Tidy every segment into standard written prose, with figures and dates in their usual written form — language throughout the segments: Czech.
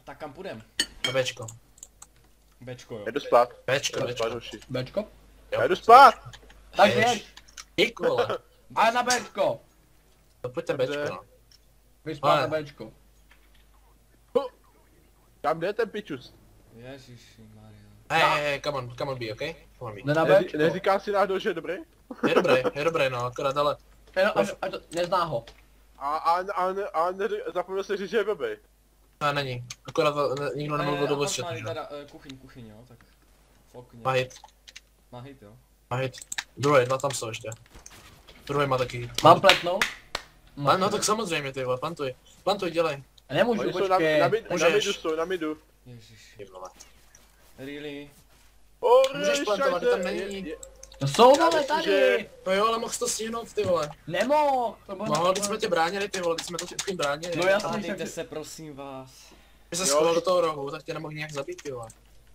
Tak kam půjdem? Na Bčko. Bčko, jo. Jdu spát. Bčko, Jdu spát, Bčko. hoši. Bčko? Jo. Já jdu spát! Tak Jež. běž! Dík, vole. A na Bčko! To pojďte Bčko, no. Běž spát Ale- na Bčko. Kam jde ten pičus? Ježišimaria. Hey, come on B, okay? Come on B. Jde na Bčko. Neříká si náhodou, že je dobrý? Je dobrý, no, akorát ale... Nezná ho. A zapomněl se říct, že je blbý. Ne, není. Akorát nikdo nemluvil do voz chatu, že? Teda kuchyň, jo, tak... Fokně. Má hit, Má hit, jo. má hit. Druhý, dva tam jsou ještě. Druhý má taky hit. Mám pletnout? No tak samozřejmě ty vole, plantuj. Plantuj, dělej. Nemůžu, Oni jsou počkej. na Můžeš. midu jsou, na midu. Ježiš. Ty vole. Really? Můžeš plantovat, tam není. No jsou Já vole myslím, tady! že- No jo, ale mohl jsi to stihnout ty vole. Nemohl! No, když jsme tě bránili ty vole, když jsme to tím bránili. No já jsem Hádejte myslel, se, prosím vás. Když se Jo. schoval do toho rohu, tak tě nemohl nějak zabít ty vole.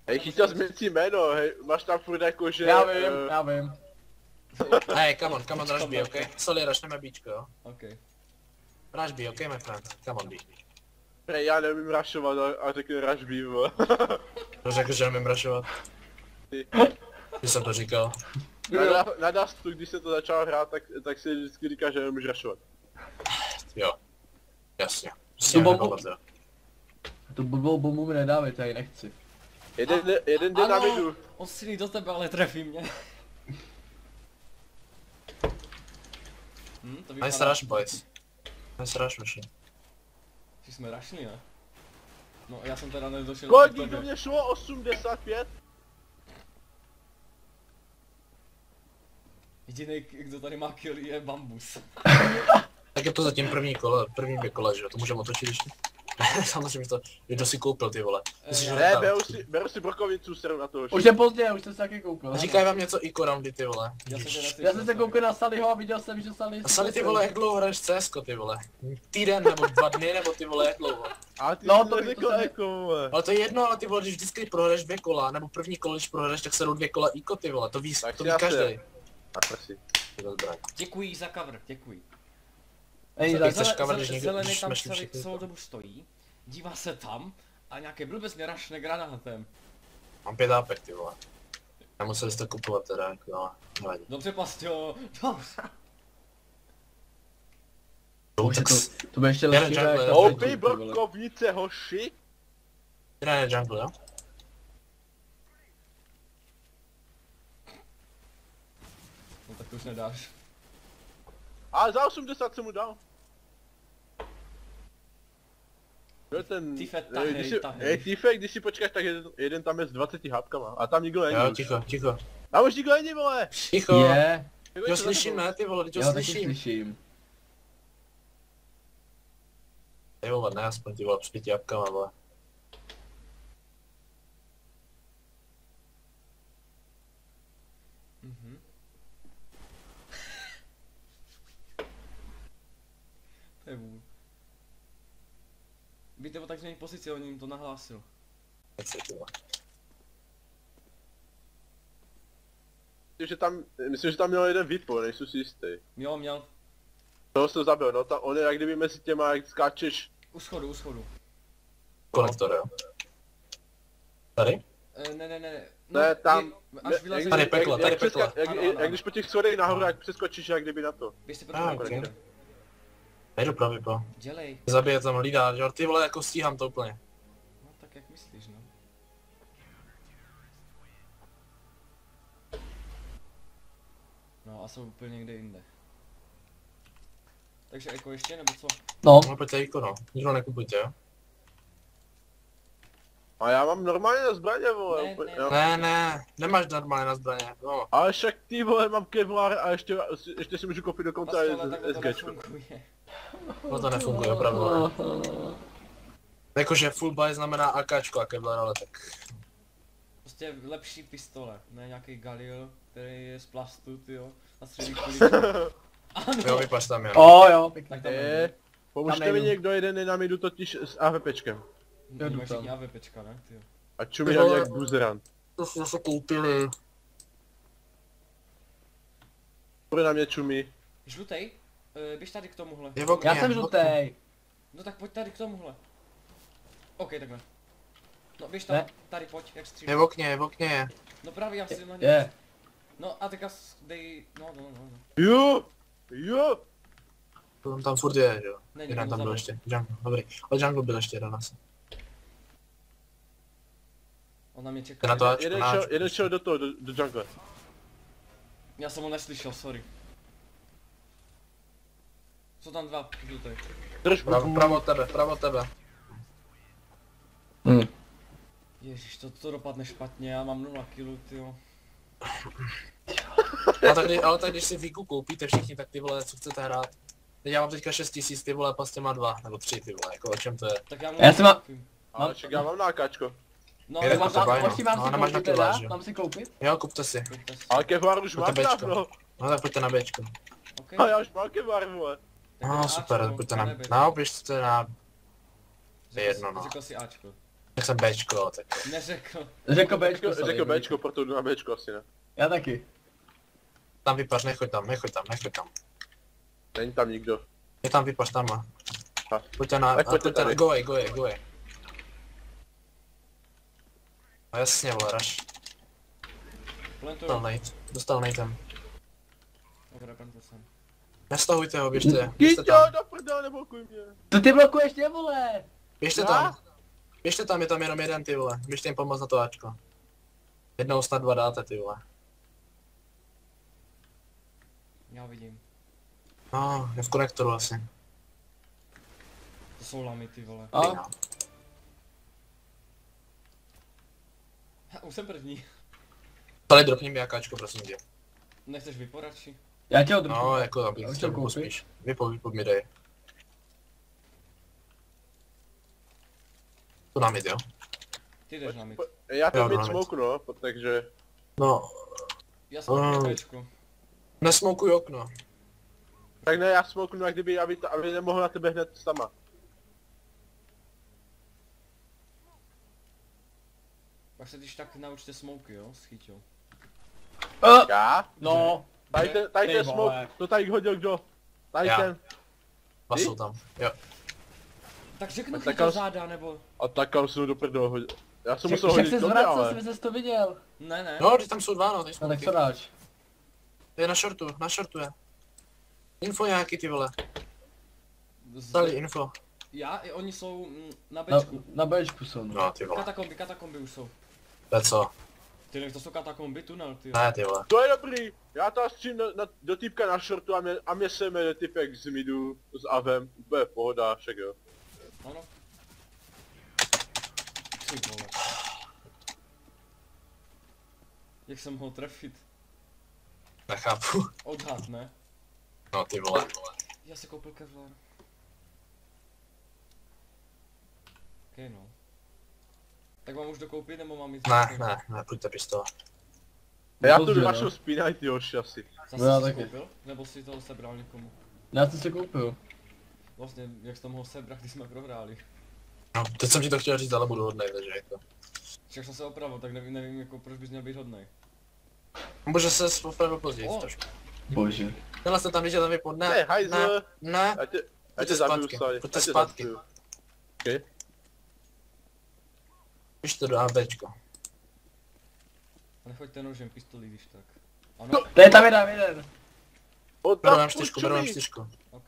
Hej, chytil jsi mi jméno, hej, máš tam furt jako, že... já vím. Hey, come on, rush B, okay? Sorry, rushneme Bčko, jo? OK. Rush B, okay, my friend? Come on B. Prej, já nevím rašovat a řekne rush B, vole. To řekl, že nemím rushovat. Ty jsem to říkal. Na Dustu, když se to začalo hrát, tak si vždycky říká, že nemůžeš rašovat. Jo. Jasně. Tu bombu- Nepamatuju. Tu blbou bombu mi nedávej, tady nechci. Jeden jde na Ano, midu. on střílí do tebe, ale trefí mě. To Nice rush, boys. Nice rush, machine. Že jsme rašli, ne? No, já jsem teda nedošel Kolik k tobě. do mě šlo? 85? Jediný, kdo tady má kill, je Bambus. Tak je to zatím první kolo, první dvě kola, že jo? To můžeme otočit ještě. Samozřejmě to, kdo si koupil ty vole. Myslíš, že Ne, netal? beru si brokovnicu, seru na to. Už je pozdě, už jsem se taky koukal. Říkají vám něco i roundy ty vole. Já jsem se koukal na Sallyho a viděl jsem, že Sally... A Sally ty vole, jak dlouho hraješ CSko ty vole? Týden nebo 2 dny nebo ty vole, jak dlouho? A ty No, jsi to neřekl se ne- jako, vole. Ale to je jedno, ale ty vole, když vždycky prohraješ 2 kola, nebo první kolo, když prohraješ, tak se jdou 2 kola IKO ty vole, to ví, Tak to si ví já každý. se- A prosím. Děkuji za cover, děkuji. Ej, Co tak chceš cover, když někdo- Zelený když tam jsme šli všichni? celou dobu stojí, dívá se tam a nějaký blbec mě rašne granátem. Mám 5 ápek ty vole. Nemuseli jste kupovat teda, jako no, nevadí. Dobře, Pastio, dobře. už je to bude ještě Jeden lepší jungle, jak jeden ta Oupí předtím, ty vole. brokovnice, hoši. Jeden je jungle, jo? No tak to už nedáš. A za 80 jsem mu dal. Jo, ten... Tife, když si- tahej. Tife, když si počkáš, tak jeden tam je s 20 hápkama. A tam nikdo není Jo, už. ticho. Tam už nikdo není, vole. Ticho. Je, Jo, slyším, ne, ty vole, teď já ho taky slyším. slyším. Ty vole, ne, aspoň ty vole, před 5 jabkama, vole. Mhm. To je vůl. Víte o takzvaný pozici, on jim to nahlásil. Nechci, ty vole. Myslím, že tam měl jeden výpol, nejsem si jistý. Jo, měl. Toho jsem zabil, no, on je jak kdyby mezi těma, jak skáčeš. U schodu, u schodu. Konektor, jo. Tady? Ne. Ne, tam. Až vyleze... Tady peklo, tady jak, peklo. jak když po těch schodech nahoru, jak přeskočíš jak kdyby na to. Běžte pro Ah, to. ok. Nejdu pravý, po. Dělej. Zabije tam lídá, že ty vole, jako stíhám to úplně. No tak jak myslíš, no. No a jsou úplně někde jinde. Takže jako ještě, nebo co? No, No pojďte jako no, nikdo nekupujte, jo? A já mám normálně na zbraně, vole. Ne, úplně, ne. jo. Ne, nemáš normálně na zbraně, no. Ale však ty vole, mám Kevlar a ještě si můžu koupit dokonce Vlastně, ale takhle to SGčko. nefunguje. No to nefunguje opravdu, ne. Jakože full buy znamená AKčko a Kevlar, ale tak. Prostě lepší pistole, ne nějaký Galil, který je z plastu, tyjo, a střelí kulí. Ano, Jo, vypaš tam jen. jo, pěkně. tak tam Je, pomůžte Tam mi nejdu. někdo jeden na midu totiž s AVPčkem. nejdu máš tam. všichni AVPčka, ne, tyjo. A čumí na mě jak buzerant. To jsme se koupili. Bude na mě čumí. Žlutej, běž tady k tomuhle. Je v okně. Já jsem žlutej. No tak pojď tady k tomuhle. OK, takhle. No běž tam, Ne. tady pojď, jak Je střílíš. v okně, je v okně. No právě já si na něj. Je. No a teďka dej, no. Jo! Jo! On tam furt je, že jo. Není, Jeden on tam byl zabil. ještě, Jungle, dobrý. Ale Jungle byl ještě jeden asi. On na mě Je čeká. na to Ačko, Jeden na šel, Ačko. jeden šel do toho, do jungle. Já jsem ho neslyšel, sorry. Jsou tam dva, žlutý. Drž mu. Pravo od tebe. Hm. Ježíš, to dopadne špatně, já mám 0 kg, tyjo. Ale tak když si Viku koupíte všichni, tak ty vole, co chcete hrát? Teď já mám teďka 6000, ty vole, Pastě má 2, nebo 3 ty vole, jako o čem to je? Tak já mu Já jsem má- koupím. Ale ček, já mám nákačko. No, Je ale to mám fajn, no. Počkej, mám No, si nemáš koupit na teda? kiláž, jo. Mám si koupit? Jo, kupte si. Pojďte si. Ale Kevar už Pojďte máš Bčko. dávno. No tak pojďte na Bčko. Okay. A já už mám Kevar, vole. Tak No jdeme super, Ačko, pojďte ne na, B. no běžte na, Řekl jedno, si- no. Řekl si Ačko. tak jsem Bčko, tak. Neřekl. Řekl Bčko, Řekl Bčko, proto jdu na Bčko asi ne. Já taky. Tam vypař, nechoď tam. Není tam nikdo. Je tam vypař, tam má. Tak. Pojďte na, Tak pojďte pojďte na, tady. go away. No jasně, vole, rush. Plantuju. Dostal nejtem. Dobré, plantuj jsem. Nestahujte ho, běžte Kyťo, tam. do prdele, neblokuj mě. To ty blokuješ tě, vole! Běžte tam. Běžte tam, je tam jenom jeden, ty vole. Běžte jim pomoct na to Ačko. Jednou snad 2 dáte, ty vole. Já vidím. No, je v konektoru asi. To jsou lamy, ty vole. A? No. Už jsem první. Tady dropni mi jakáčko, prosím tě. Nechceš vyporadši? Já tě ho držím. No, jako Já abych už chtěl to koupím. spíš. Vypo mi dej. To nám jde, jo? Ty jdeš na mid. Já Jo, tam mít no, smoke, no, takže... No, Já jsem na Oh. Bčko. nesmoukuj okno. Tak ne, já smoknu, jak kdyby, aby nemohl na tebe hned sama. Pak se když tak naučte smoky, jo? Schytil. Já? No. Tady ten Ty smoke, vole. to tady hodil kdo? Tady Já. ten. Dva Ty? jsou tam, jo. Tak řeknu Tak chytil kam- záda, nebo... A tak kam jsem do prdele hodil. Já jsem musel Jak hodit se do mě, zvracel, ale... jsem zase to viděl. Ne. No, teď tam jsou dva, no, ty No tak smoky. co dáš? Je na shortu je. Info nějaký, ty vole. Z- Dali info. Já i oni jsou na Na, Bčku. na Bčku jsou, no. No, ty vole. Katakomby už jsou. To je co? Ty nech to jsou katakomby, tunel, ty. Ne, ty vole. To je dobrý. Já tam střím do týpka na shortu a mě se jmenuje typek z midu s Avem. Bude pohoda, však jo. Ano. Ty vole. Jak jsem ho trefit? Nechápu. Odhad, ne? No, ty vole. Já si koupil Kevlar. Okej, no. Tak mám už dokoupit, nebo mám jít? Ne, pojďte pistole. Já tu Pozdě, vašu no. spínaj ty hoši asi. Zase No já jsi taky. koupil? Nebo si to sebral někomu? Já jsem si koupil. Vlastně, jak jsi to mohl sebrat, když jsme prohráli. No, teď jsem ti to chtěl říct, ale budu hodnej, takže jako. Však jsem se opravil, tak nevím jako proč bys měl být hodnej. Může se opravdu později O. trošku. Bože. Tenhle jste tam, když je tam vypod, Ne, ne, hajzl. ne, Já tě Pojďte zabiju, zpátky, sorry. pojďte Já tě zpátky. zabiju. Okay. běžte do ABčko. A nechoďte nožem pistolí, když tak. Ano, To je tam jeden. On Beru tam vám čtyřku, beru vám čumí. čtyřku. ok.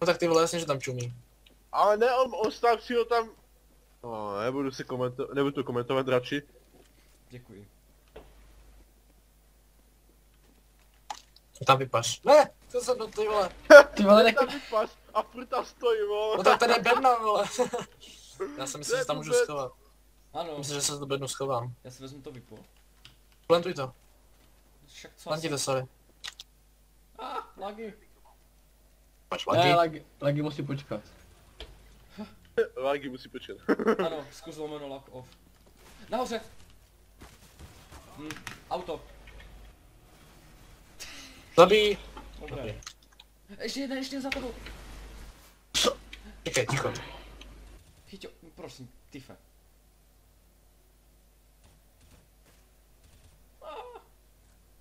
No tak ty vole, jasně, že tam čumí. Ale ne, on stál přijel tam... No, nebudu to komentovat radši. Děkuji. Tam vypaš. Ne, to jsem do ty vole. Ty vole, Ten tak... tam vypas a furt tam stojí, vole. No tak tady je bedna, vole. Já si myslím, že se tam můžu blbec. schovat. Ano, Myslím, že se do bednu schovám. já si vezmu to vypo. Plantuj to. Však co Plantí to, sorry. Lagy. Máš Ne, lagy? lagy musí počkat. Lagi musí počkat. Ano, zkus lomeno lag off. Nahoře! Auto. Zabij. Dobré. Ještě jeden za tebou. Čekej, ticho. Chyťo, prosím, Tife.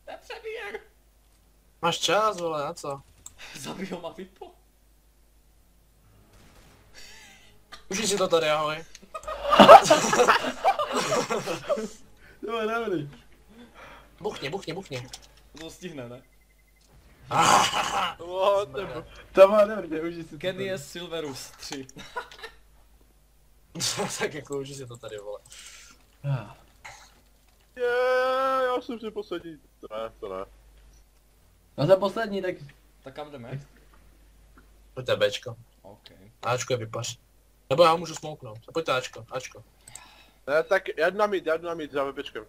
To je přebíjek. Máš čas, vole, na co? Zabij ho, má vypo. Užij si to tady, ahoj. To je dobrý. Buchni. To stihne, ne? To má dobrý, už si to. Kenny je Silverus 3. Tak jako už si to tady, vole. Já jsem si poslední. To ne. No za poslední, tak... Tak kam jdeme? Pojďte Bčko. OK. Ačko je vypař. Nebo já ho můžu smouknout. Pojďte Ačko. Ne, tak jdu na mid za webečkem.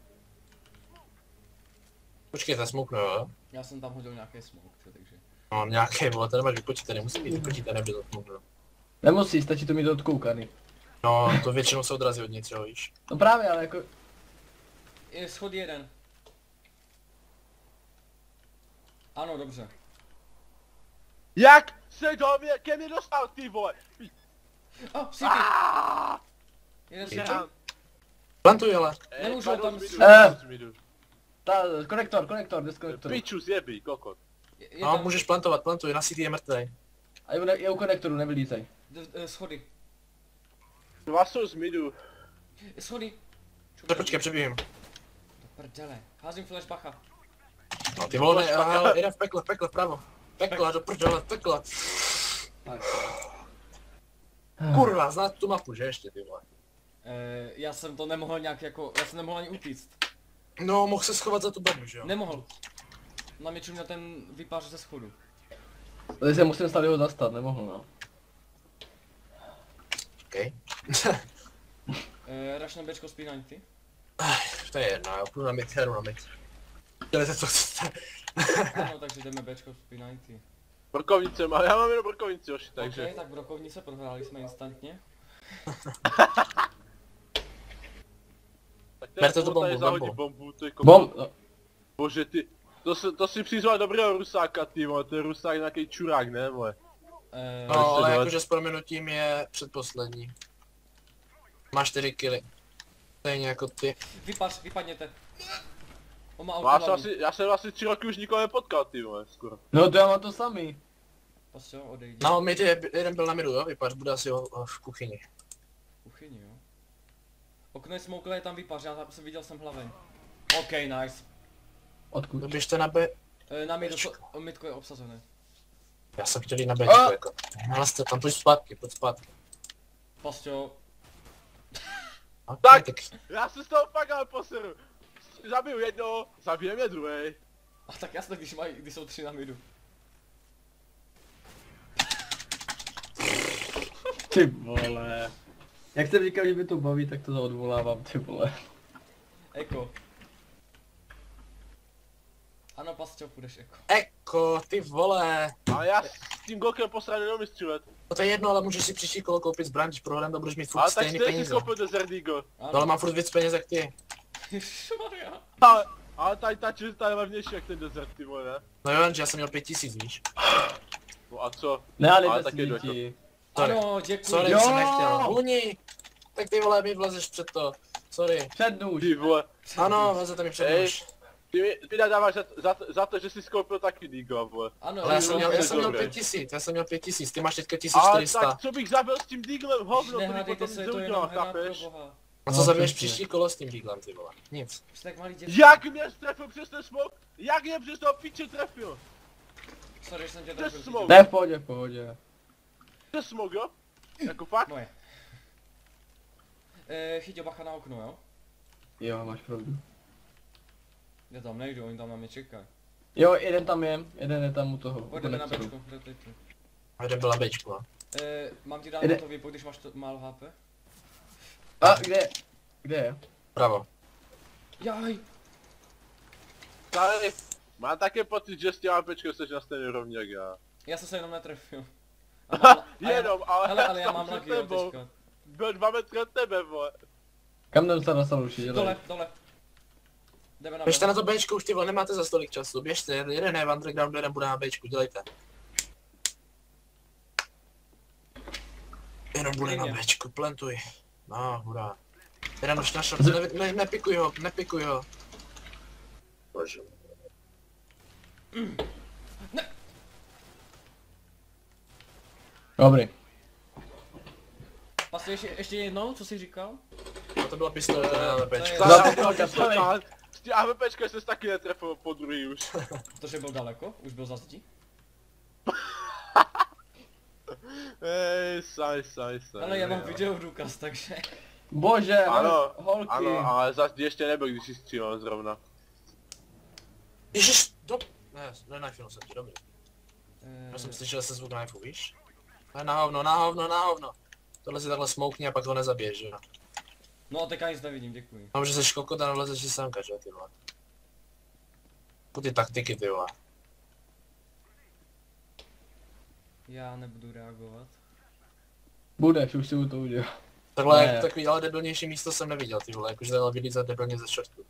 Počkejte, smouknu, jo? Já jsem tam hodil nějaký smoke, takže... No nějaký, vole, to nemáš vypočítat, nemusí být vypočítat, nebude to smouknout. Nemusí, stačí to mít odkoukaný. No, to většinou se odrazí od něčeho, víš. No právě, ale jako... Je schod jeden. Ano, dobře. Jak se ke mně dostal, ty vole? Oh, City! Jeden City. Plantuj, ale. Nemůžu tam Konektor, jde z konektoru. Piču zjebí, kokot. No, můžeš plantovat, plantuj, na City je mrtvej. A je u konektoru, nevylízej. Schody. Dva jsou z midu. Schody. Počkej, přebíjím. Do prdele. Házím flash bacha. No ty vole, ne, aha, jeden v pekle, vpravo. Pekla, do prdele, pekla. Kurva, znáš tu mapu, že ještě, ty vole. Já jsem to nemohl nějak jako, já jsem nemohl ani utíct. No, mohl se schovat za tu bednu, že jo? Nemohl. Na mě měl ten vypář ze schodu. Tady se musím snad ho zastat, nemohl no. Okej. Rush na Bčko spí 90. To je jedno, já půjdu na mid, jdu na mid. Dělejte co chcete. Ano, takže jdeme Bčko spí 90. Brokovnice, já mám jenom brokovnici, oši, takže. Ok, tak v rokovnice prohráli jsme instantně. Tak Berte tu tady bombu, zahodí bombu, to je kokot. Bom! No, Bože ty, to si přizval dobrého rusáka, ty vole, to je rusák nějaký čurák, ne vole. No, ale jakože s proměnutím je předposlední. Má 4 killy. Stejně jako ty. Vypadněte. On má Já jsem asi 3 roky už nikoho nepotkal, ty vole, skoro. no to já mám to samý. Pasjo, odejdi. No, mid je, jeden byl na midu, jo, vypař, bude asi v kuchyni. Kuchyni, jo. Okno je smoukle, je tam vypař, já jsem viděl jsem hlaveň. OK, nice. Odkud? No běžte na B. Na midko je obsazené. Já jsem chtěl jít na Bčko, jako. Hlaste tam, pojď zpátky. Pasjo. Tak! Já se z toho fakt ale poseru. Zabiju jednoho, zabijem je druhej. A tak jasně, když jsou 3 na midu. Ty vole. Jak jsem říkal, že mě to baví, tak to odvolávám, ty vole. Eko. Ano, Pasťo, půjdeš Eko. Eko, ty vole. Ale já s tím golkem posraný jenom střílet. No to je jedno, ale můžeš si příští kolo koupit zbraň, když prohrám, to budeš mít furt Ale tak stejný stejně si peníze. skoupil Desert Eagle. No ale mám furt víc peněz jak ty. Ježišmarja. Ale ta čistá je levnější jak ten Desert, ty vole, ne? No jo, že já jsem měl 5000, víš. No a co? Ne, ale Ale bez taky dětí. Sorry. Ano, děkuji. Sorry, Jo! jsem nechtěl. Huni! Tak ty vole, mi vlezeš před to. Sorry. Před nůž. Ty vole. Ano, vlezete mi před Ej. nůž. Ty nadáváš za to, že jsi skoupil taky Deagle, vole. Ano, Ale já jsem měl dobrý. 5000, ty máš teďka Ale 1400. tak co bych zabil s tím Deaglem, hovno, to bych Nehádejte potom se, nic je to jenom neudělal, hra pro chápeš? boha. A co No, zabiješ přesně. příští kolo s tím Deaglem, ty vole? Nic. Jsi tak malý děvče. Jak mě strefil přes ten smoke? Jak mě přes toho piče trefil? Sorry, že jsem tě To je trefil. smoke. Ne, v pohodě, v pohodě. To je smoke, jo? Jako fakt? Moje. Chyťo, bacha na okno, jo? Jo, máš pravdu. Já tam nejdu, oni tam na mě čekají. Jo, jeden je tam u toho. Pojďme na konektoru. Bčko, dejte. A jeden byl na Bčku, no. Mám ti dát Jde. na to výpoj, když máš málo HP? A kde? Kde je? Bravo. Jaj! Tady, mám také pocit, že s těma pečkou jsi na stejné rovně jak já. Já jsem se jenom netrefil. A mám- a já- Jenom, ale Hele, ale já jsem mám před lagy, jo, tebou. teďka. Byl 2 metry od tebe, vole. Kam jdem se dostat určitě? Dole, dole. Jdeme na Běžte B. na to Bčku, už ty vole, nemáte za stolik času. Běžte, jeden je v undergroundu, jeden bude na Bčku, dělejte. Jenom bude na Bčku, plantuj. No, hurá. Jeden už našel, nepikuj ho. Bože. Dobrý. Vlastně ještě jednou, co jsi říkal? No to byla pistole, to je AWPčka. S tím AWPčka jsi taky netrefil po druhý už. Protože byl daleko, už byl za zdí. Saj. Ale já mám video důkaz, takže... Bože, Ano, holky. ano, ale zase ještě nebyl, když jsi střílel zrovna. Ježiš, ne, knifnul jsem ti, dobrý. Eh, Já jsem slyšel se zvuk knifu, víš? Ne, na hovno. Tohle si takhle smoukni a pak ho nezabiješ, že jo? No a teďka nic nevidím, děkuji. Mám, že seš kokot a nevlezeš si semka, že jo, ty vole. Po ty taktiky, ty vole. Já nebudu reagovat. Budeš, už si mu to udělal. Takhle, Ne. takový ale debilnější místo jsem neviděl, ty vole, jakože takhle vylízat debilně ze shortu.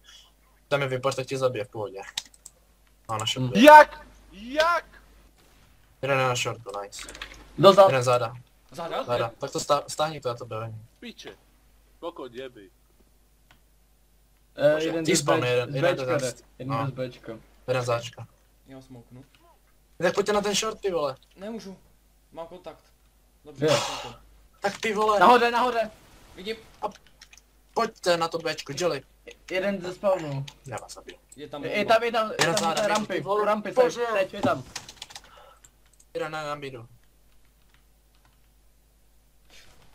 Tam je vypař, tak tě zabije v pohodě. No, na shortu. Jak? Jeden na shortu, nice. Dozad. Jeden záda. Záda? Tak to stáhni to, já to bevím. Piče. Kokot jeby. Jeden Ty bez spawn, jeden Bčka ten- jde. Jeden no. bez Bčka. Jeden záčka. Já smouknu. Tak pojďte na ten short, ty vole. Nemůžu. Mám kontakt. Dobře, Jo. mám to. Tak ty vole. Nahoře. Vidím, Pojďte na to Bčko, Jelly. Jeden ze spawnu. Já vás zabiju. je tam Je bomba. tam Jeden u záda, té rampy, ty vole, u rampy, bože. teď je tam. Jeden na nambidu.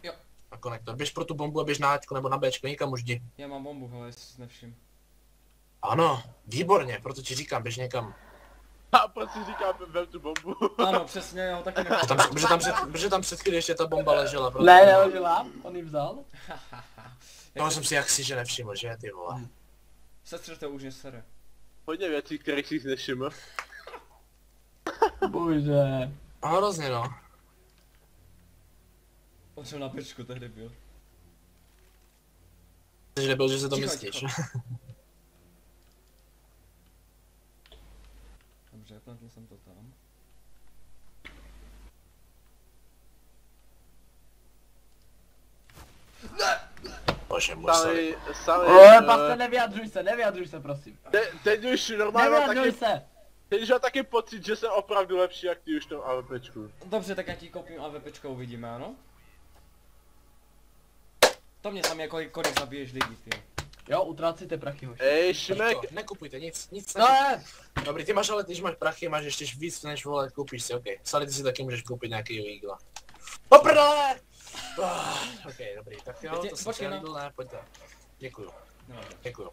Jo. A konektor. Běž pro tu bombu a běž na Ačko nebo na Bčko, nikam už jdi. Já mám bombu, hele, jestli si nevšim. Ano, výborně, proto ti říkám, běž někam. A proč si říkám, vem tu bombu? Ano, přesně, já ho taky nechci. Protože tam před chvíli ještě ta bomba ležela. Proto... Ne, nehodělám, on ji vzal. Toho jsem si jaksi že nevšiml, že ty vole. Sestře to už je sere. Hodně věcí, kterých jsi nevšiml. Bože. No hrozně no. On šel na pečku, tehdy byl. Jsi nebyl, že se to Ticho, myslíš. ticho. Dobře, plantl jsem to tam. Bože můj sorry. Sami, Paste, nevyjadřuj se, prosím. teď už normálně mám Nevyjadřuj taky, se. teď už mám taky pocit, že jsem opravdu lepší jak ty už v tom AWPčku. Dobře, tak já ti koupím AWPčko, uvidíme, ano? To mě sami jako kolik zabiješ lidí, ty. Jo, utrácíte prachy, hoši. Ej, Šmek. Šmek, Nekupujte nic No ne. Dobrý, ty máš ale, když máš prachy, máš ještě víc než vole, koupíš si, okej. Sali, ty si taky můžeš koupit nějaký Eagle. Poprdele! Okej, dobrý, tak jo, Teď- to jsem si počkej, no. nelíbil, ne, pojďte. Děkuju, No, děkuju.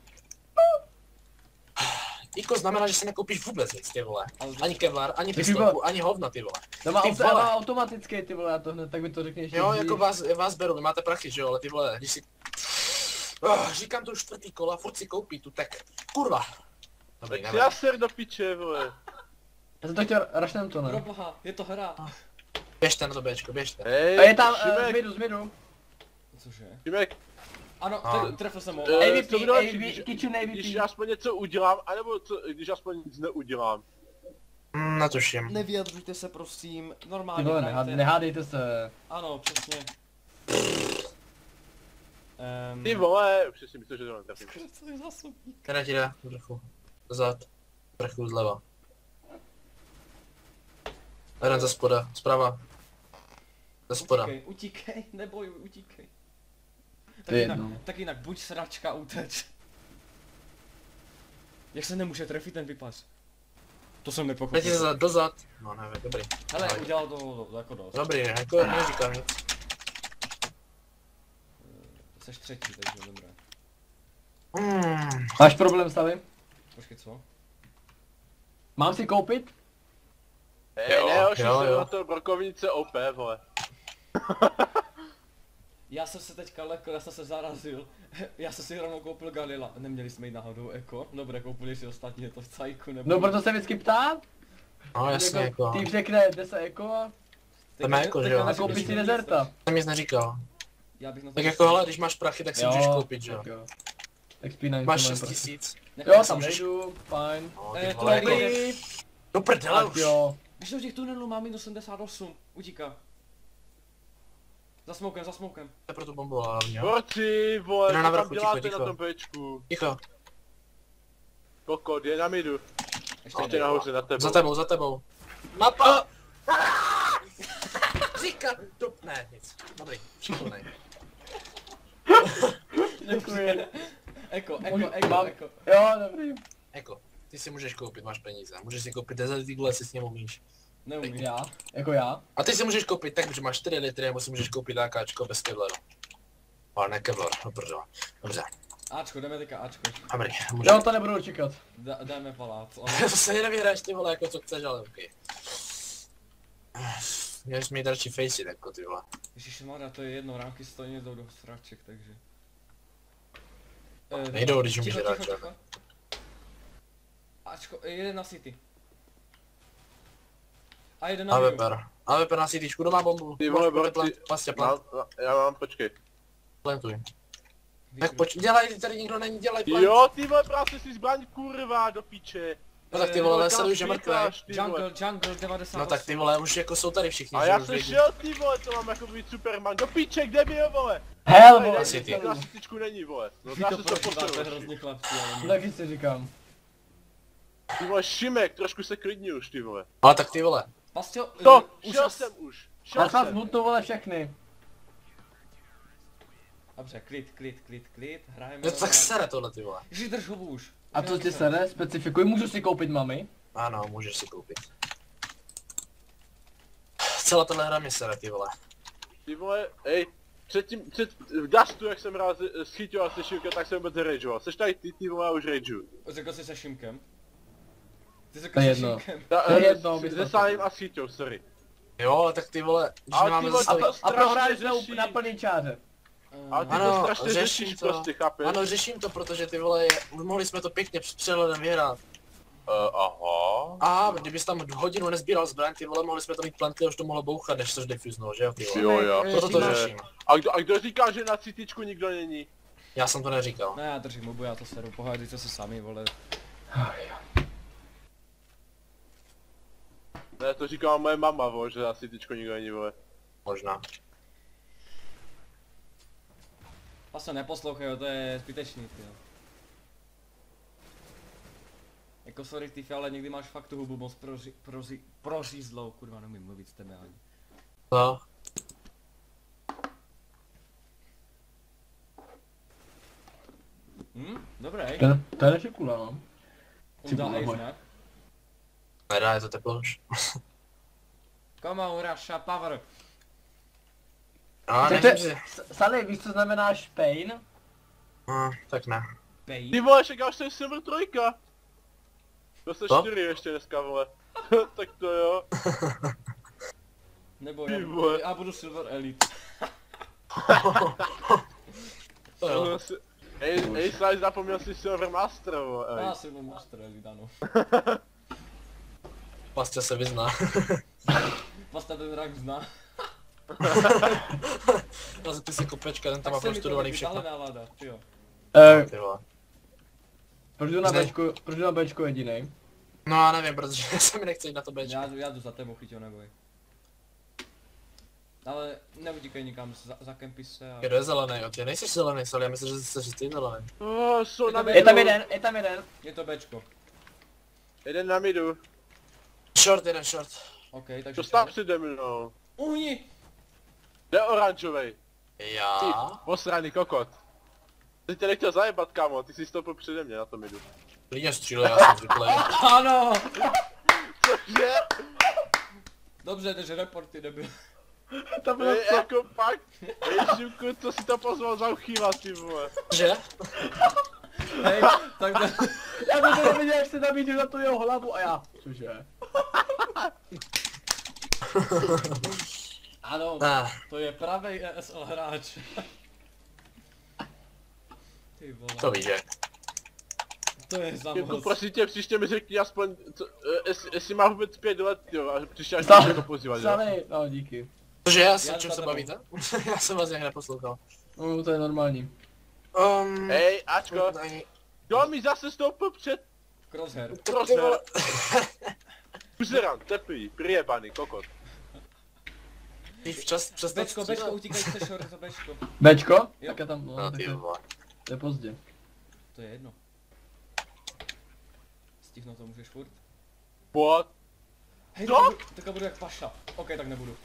Iko znamená, že si nekoupíš vůbec nic, ty vole. ale Ani Kevlar, ani Ty pistolku, ani hovna, ty vole. No má Ty vole. automatický, ty vole, já to hned, tak mi to řekneš. Jo, jako vás beru, vy máte prachy, že jo, ale ty vole, když si... říkám to už čtvrtý kola, furt si koupí tu, tak kurva. Dobrý, tak si nevím. já ser do piče, vole. Já jsem to chtěl, rašnem to, ne? proboha, je to hra. Běžte na to Bčko, běžte. Hej, A je tam, Šimek, zmidu. Cože? Šimek, Ano, A. trefil jsem ho. Eh, AVP, to bylo lepší, když- kitchen když AVP. aspoň něco udělám, anebo když aspoň nic neudělám. Netuším. Nevyjadřujte se prosím, Ty normálně vole, hrajte. nehádejte se. Ano, přesně. Ty vole, už si myslel, že to netrefím. Co je za sobík? Která ti jde? Trochu. Dozad. Trochu zleva. Jeden ze spoda, zprava. Ze spoda. Utíkej, nebojuj, utíkej. To je jedno. Tak jinak, buď sračka, uteč. Jak se nemůže trefit ten vypas? To jsem Teď nepochopil. dozad. No nevím, dobrý. Hele, Ahoj. udělal to jako dost. Dobrý, jako neříkám nic. Jseš třetí, takže dobré. Máš problém s tavím? Počkej, co? Mám si koupit? Hej, ne, hoši, jo, jsem jo. na to brokovnice OP, vole. Já jsem se teďka lekl, já jsem se zarazil. Já jsem si rovnou koupil Galila. Neměli jsme jít náhodou Eko? Dobré, koupili si ostatní, je to v cajku nebo... No proto se vždycky ptám. No jasně, jako. Týp řekne, jde se eko Teďka má ne- Eko, že teďka jo? a neříkeš koupíš si nic, dezerta. Jsem nic neříkal. Já bych na to... Tak jako hele, když máš prachy, tak si můžeš koupit, že jo. Tak jo. XP na Máš něco 6000. Jo, tak tam můžeš- nejdu, fajn. No, Eh, ty to vole, nejde. jako. Do prdele Tak už. jo. Víš, že v těch tunelů mám minus 78. Utíká. Za smokem, za smokem. To je pro tu bombu hlavně, jo. Borci, vole, Jde na co tam vrchu, děláte ticho, na ticho. tom Bčku? Ticho, Kokot, je na midu. Ještě Ještě nahoře na tebe. za tebou, za tebou. Mapa! Říká, ne, nic. Dobrý, šikovnej. Děkuji. Eko. Mám- Jo, dobrý. Eko, ty si můžeš koupit, máš peníze. Můžeš si koupit 10 litrů, jestli s ním umíš. Neumím. Já, jako já. A ty si můžeš koupit tak, že máš 4 litry, nebo si můžeš koupit AKčko bez kevlaru. Ale ne kevlar, no prdele. Dobře, Ačko, jdeme teďka Ačko. dobrý, Já můžeme. to nebudu čekat. Jdeme palác. To se nevyhraješ ty vole, jako co chceš, ale okej. Měl jsi mít radši faceit, jako ty vole. Ježišmarja, to je jedno, rámky stojí jdou do sraček, takže. Nejdou, když můžeš ticho, hrát, ticho, že? ticho. Ačko, jeden na city. A jeden na Miu. AVP na CTčku, kdo má bombu? Ty vole, Plant, borci. Vlastně plant, Já mám, počkej. plantuj. Tak pojď, dělej, tady nikdo není, dělej plant. Jo, ty vole, práce si zbraň, kurva, do piče. No tak ty vole, sleduj, že mrtvý. Jungle 98. No tak ty vole, už jako jsou tady všichni, A že já už jsem vědí. šel, ty vole, to mám jako být Superman, do piče, kde byl, vole? Hell, Tady vole. Asi není, ty. na sitičku není, vole. No Vy já to se to prožíváte poseru. hrozně chlapci, ale Taky si říkám. Ty vole, Šimek, trošku se klidni už, ty vole. Ale tak ty vole. Pastio, To, už šel as... jsem už. Já Šel jsem jsem. smutnou, vole, všechny. Dobře, klid, hrajeme. No tak sere tohle ty vole. Ježiš, drž hubu už. A co ti sere? Specifikuj, můžu si koupit mami? Ano, můžeš si koupit. Celá tahle hra mě sere ty vole. Ty vole, ej, v Dustu, jak jsem hrál s Chyťou a se Šimkem, tak jsem vůbec rageoval. Seš tady ty vole, já už rageu. Řekl jsi se Šimkem? Ty To řekl je se jedno. Šimkem. To je jedno, Se vysvětl. Salim a s Chyťou, sorry. Jo, ale tak ty vole, když Ale ty nemáme vole, zastavit. to A strašně prohráli jsme řeší. na plný čáře. Ale ty Ano, to strašně řeším řešíš to. prostě, chápeš? Ano, řeším to, protože ty vole, mohli jsme to pěkně před přehledem vyhrát. Aha. A kdybys tam hodinu nezbíral zbraň, ty vole, mohli jsme to mít planty a už to mohlo bouchat, než což defuznulo, že jo ty vole. Jo, jo. Proto to Že- řeším. A kdo říká, že na citičku nikdo není? Já jsem to neříkal. Ne, já držím hubu, já to seru, pohádejte se sami, vole. Ne, to říkala moje mama, vole, že na citičku nikdo není, vole. Možná. Vlastně neposlouchej, to je zbytečný, ty. Jako sorry ty, ale někdy máš fakt tu hubu moc prořízlou, kurva, nemím mluvit s tebe ani. No. Dobrý. To je naše kula, no. Unda vole, Ace, boj. ne? Nedá, je to teplo už. Come on, Russia, power. A Tak nevím, to že... je- Sally, víš, co znamená špejn? Tak ne. Pain. Ty vole, však já už jsem Silver 3. To se Co? 4 ještě dneska, vole. Tak to jo. Nebo Ty vole. já budu Silver Elite. To jo. Ej, Slice, zapomněl si Silver Master, vole. Já Ej. Silver Master Elite, ano. Vlastně se vyzná. Vlastně ten rank zná. No ty si kopečka, ten tam má Tak se mi to prostudovaný líbí, všechno. ale nálada, tyjo. Ty vole. Proč jdu na Zde. Bčku, proč jdu na Bčku jedinej? No já nevím, protože se mi nechce jít na to Bčko. Já jdu za tebou, chyťo, neboj. Ale neutíkej nikam, zakempi se a... Kdo je zelený, jo? Ty nejsi zelený, Sally, já myslím, že jsi ty zelený. Jsou na Je tam midu. jeden, je tam jeden. Je to Bčko. Jeden na midu. Short, jeden short. OK, takže... To stav přede mnou. Uhni! Jde oranžovej. Ty, Já? posraný kokot. Ty tě nechtěl zajebat, kámo, ty jsi stoupil přede mě na tom midu. Klidně střílej, já jsem zvyklý. Ano! Cože? Dobře, takže reporty nebyl. Tam bylo Ej, co? jako fakt? Ej, Šimku, co si to pozval za uchýva, ty vole. Že? Hej, tak to... Já jsem to neviděl, jak se tam jde na tu jeho hlavu a já. Cože? Ano, to je pravej ESL hráč. Ty vole, To víš, že? to je za Šimku, moc. prosím tě, příště mi řekni aspoň, jestli má vůbec 5 let, jo, a příště až Sally, můžu to pozývat, jo. Sally, no díky. Cože, já Já se čem za se tebou. bavíte? Já jsem vás nějak neposlouchal. No, to je normální. Hej, Ačko, Fortnite. kdo mi zase stoupil před Crosshair. Crosshair? Buzeran, teplý, prijebaný, kokot. Ty včas přestat Bčko, utíkej se short za Bčko. Bčko? Jo. Tak já tam, no, No tak ty vole. to je pozdě. To je jedno. Stihnout to můžeš furt. What? Hej, Co? tak budu jak paša. OK, tak nebudu.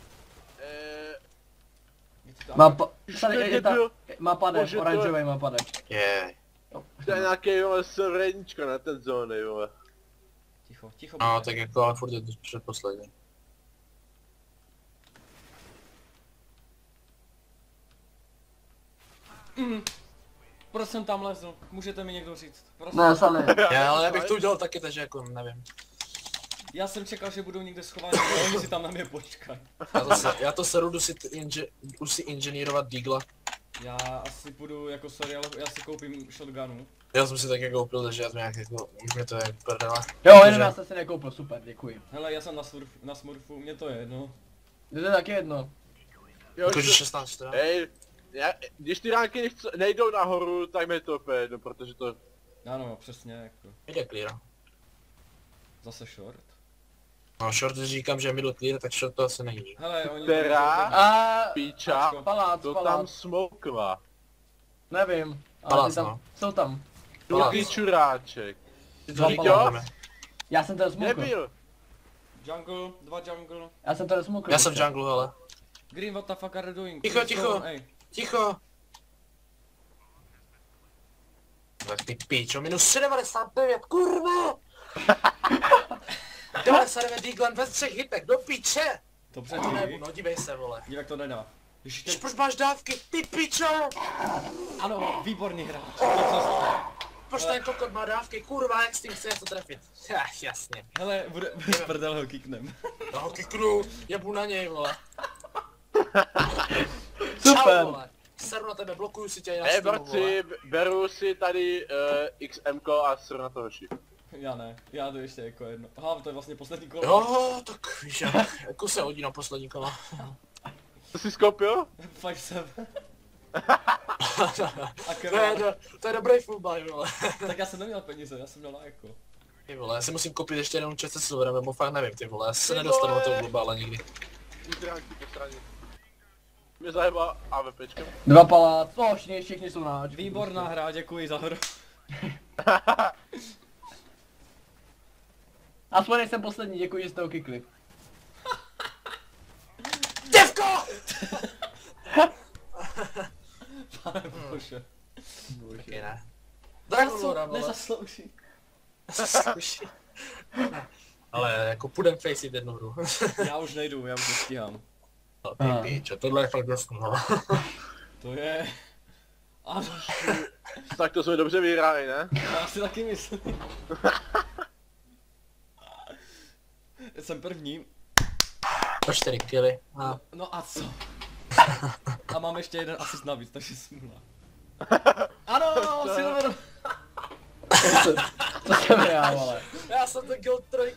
Má pa... To je ta... byl- Má padeč, Bože, to je- oranžový má padeč. Je. To je nějaký vole serverníčko na ten zóny vole. Ticho, ticho. No, buďte. tak jako, ale furt je to předposlední. Proč jsem tam lezl? Můžete mi někdo říct? Prosím. Ne, Sany. Já, ale já bych to udělal taky, takže jako nevím. Já jsem čekal, že budou někde schovaní, oni si tam na mě počkají. Já to seru, jdu si inženýrovat Deagla. Já asi půjdu jako sorry, ale já si koupím shotgunu. Já jsem si taky koupil, takže já to nějak jako, už mě to je prdele. Jo, jenom já jsem si nekoupil, super, děkuji. Hele, já jsem na smurfu, mě to je jedno. To je taky jedno. Jo, Jakože to- 16, jo? Hej, když ty ránky nejdou nahoru, tak mi to úplně jedno, protože to... Ano, přesně, jako. Jde clear. Zase short. No short, když říkám, že je middle clear, tak short to asi není. Hele, oni... Která? A Píča, Ačko. palác, to palác. tam smokla. Nevím. Ale Palác, ty tam, no. jsou tam. Velký čuráček. Ty Dva to palác. říkáme. Já jsem to nesmukl. Nebyl. Jungle, 2 jungle. Já jsem to nesmukl. Já jsem v jungle, hele. Green, what the fuck are you doing? Ticho, Please ticho. go, ej. Ticho! Tak ty píčo, minus 99, kurva! 99 Deaglan ve 3 hitech, do píče! Dobře, No dívej se, vole. jak to nedá. Ježiš, Když ten... proč máš dávky, ty píčo! Ano, výborný hráč. Proč ten kokot má dávky, kurva, jak s tím chce to trefit? Jasně. Hele, bude bez prdel ho kicknem. Já ho kiknu, jebu na něj, vole. Super. Čau, vole. Seru na tebe, blokuju si tě i na Hej Steamu, vole. borci, beru si tady XM a sru na to hoši. Já ne, já to ještě jako jedno. Aha, to je vlastně poslední kolo. Jo, tak víš jak, jako se hodí na poslední kola. To jsi skoupil? 5-7. A To je dobrý fullbuy, vole. tak já jsem neměl peníze, já jsem měl jako. Ty vole, já si musím koupit ještě jenom čest silverem, nebo fakt nevím, ty vole, já se nedostanu do toho globála nikdy. Ty ránky po straně. Mě zajebá AVPčkem. Dva palác, no všichni jsou na Ačku. Výborná hra, děkuji za hru. Aspoň nejsem poslední, děkuji, že jste ho kikli. Děvko! Pane bože. Taky ne. Dragon Lora, vole. Nezaslouží. Zaslouží. Ale jako půjdem faceit jednu hru. Já už nejdu, já už nestíhám. No, ty píčo, tohle je fakt dost, no. To je... Ano, Tak to jsme dobře vyhráli, ne? já si taky myslím. Jsem první. Po 4 killy. A No a co? A mám ještě jeden asist navíc, takže smůla. Ano, Silver! To jsem já, vole. já jsem ten kill 3.